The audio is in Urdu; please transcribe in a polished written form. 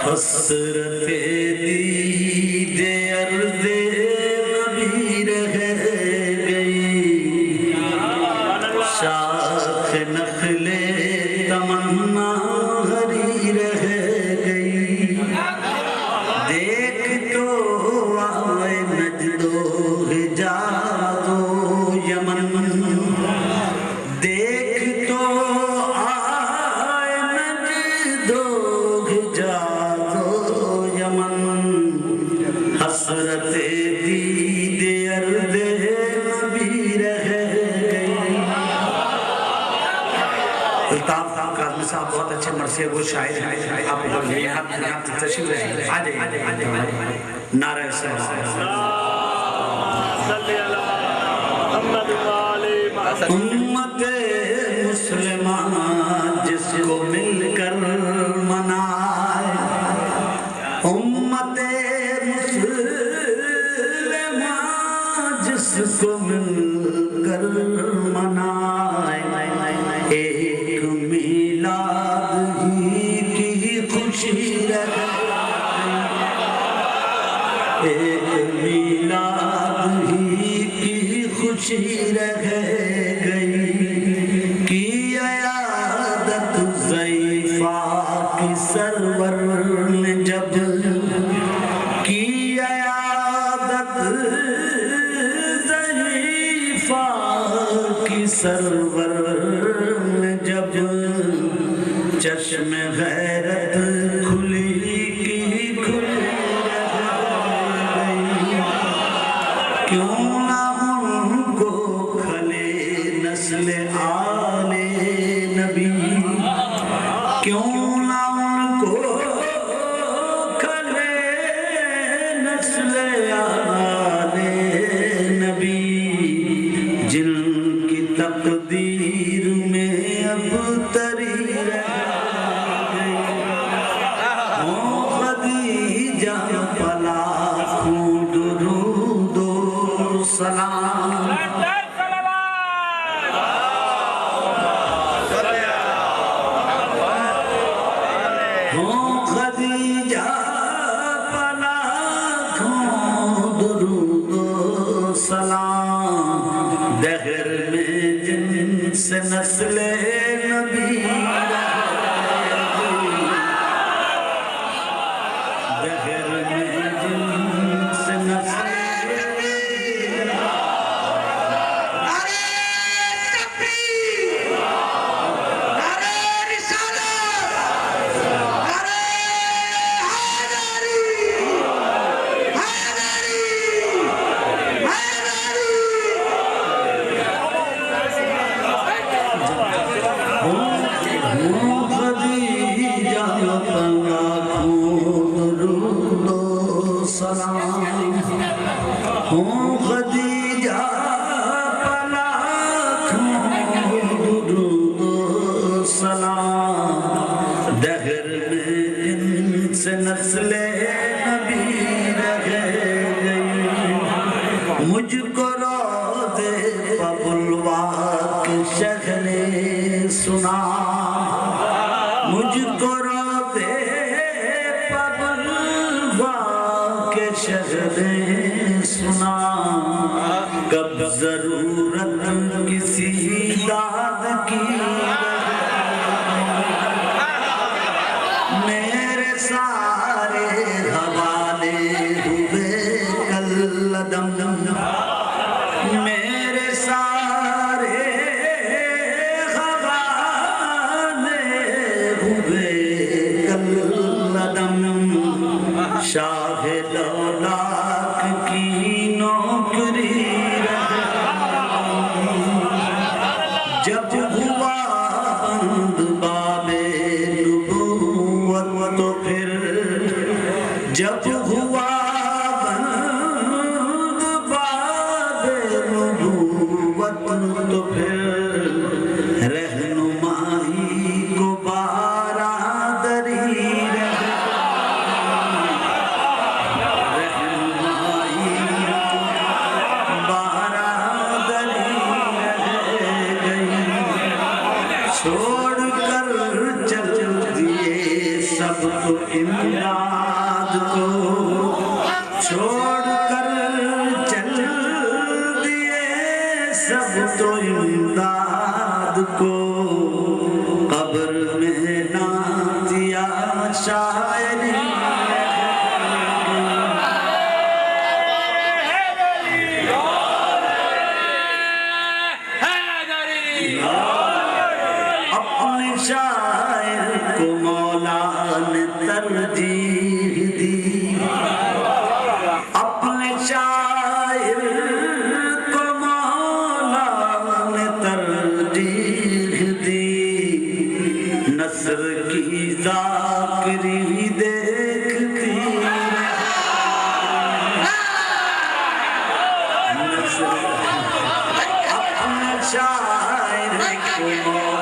حسرت دید ارض نبی رہ گئی، شاخ نخل تمنا ہری رہ گئی، دیکھ تو آئے نجد و حجاز و یمن، دیکھ تو آئے نجد و حجاز و یمن، حسرت دید ارض نبی رہ گئی۔ الطاف کاظمی صاحب بہت اچھے مرثیہ گو شاعر ہیں، آپ یہاں تشریف رہے آجائیں نعرہ امت مسلمہ جس کو مل کر منائے، امت مسلمہ جس کو مل کر منائے، ایک میلاد ہی کی خوشی رہ گئی، ایک میلاد ہی کی خوشی رہ گئی، کی عیادت ضعیفہ کی سرور نے جب، کی عیادت ضعیفہ کی سرور نے جب، چشم غیرت کھلی کی کھلی رہ گئی، کیوں نہ ان کو کھلے نسل آل نبی، کیوں نہ ان کو کھلے نسل آل نبی، جن کی تقدیر میں اب تری رہ گئی، خدیجہ پلاکھوں درود و سلام، خدیجہ پلاکھوں درود و سلام، دہر میں جن سے نسل نبی دہر میں جن سے نسل خدیجہ پلاکھوں درود و سلام، دہر میں ان سے نسل نبی رہ گئی، مجھ کو روضے پبلوا کے شہ نے سنا، مجھ کو روضے پبلوا کے شہ نے سنا، کب ضرورت کسی داد کی میرے سارے حوالے ہوئے کل دم، میرے سارے حوالے ہوئے کل دم، شاہ دولاک کی نوکری رہ گئی، جب ہوا بند باب نبوت تو پھر، جب ہوا بند باب نبوت تو پھر، رہنمائی کو بارادری رہ گئی، رہنمائی کو بارادری رہ چھوڑ کر چل دیے سب تو امداد کو چھوڑ کر چل دیے سب تو امداد کو قبر میں نہ دیا شاعری اپنے شاعر کو مولا نے ترجیح دی اپنے شاعر کو مولا نے ترجیح دی نثر کی ذاکری دیکھتی اپنے شاعر کو